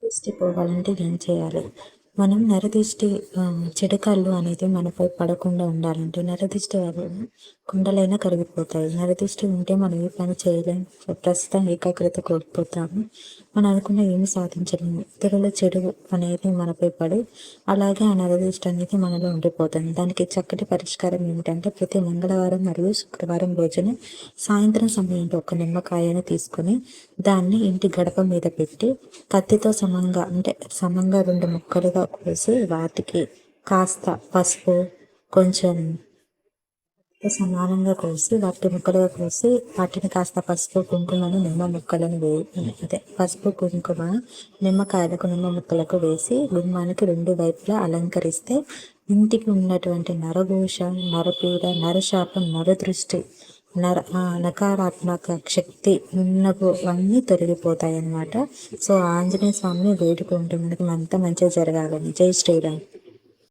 దిష్టి పోవాలంటే ఏం చేయాలి? మనం నరదిష్టి చెడు కళ్ళు అనేది మనపై పడకుండా ఉండాలంటే నరదిష్టి వలన కుండలైనా కరిగిపోతాయి. నరదిష్టి ఉంటే మనం ఏ పని చేయలేం. ప్రస్తుతం ఏకాగ్రత కోల్పోతాము. మనం అనుకున్న ఏమి సాధించలేము. ఇతరుల చెడు అనేది మనపై పడి అలాగే ఆ నరదిష్టి అనేది మనలో ఉండిపోతుంది. దానికి చక్కటి పరిష్కారం ఏమిటంటే ప్రతి మంగళవారం మరియు శుక్రవారం రోజున సాయంత్రం సమయంలో ఒక నిమ్మకాయను తీసుకొని దాన్ని ఇంటి గడప మీద పెట్టి కత్తితో సమంగా 2 ముక్కలుగా కోసి వాటికి కాస్త పసుపు కొంచెం సమానంగా కోసి వాటిని ముక్కలుగా కోసి వాటిని కాస్త పసుపు కుంకుమను నిమ్మ ముక్కలను పసుపు కుంకుమ నిమ్మకాయలకు నిమ్మ ముక్కలకు వేసి గుమ్మానికి 2 వైపులా అలంకరిస్తే ఇంటికి ఉన్నటువంటి నరఘోష, నరపీడ, నరశాపం, నరదృష్టి, నకారాత్మక శక్తి అన్నీ తొలగిపోతాయి అన్నమాట. సో ఆంజనేయ స్వామిని వేడుకుంటూ మనకి అంతా మంచిగా జరగాలని. జై శ్రీరామ్.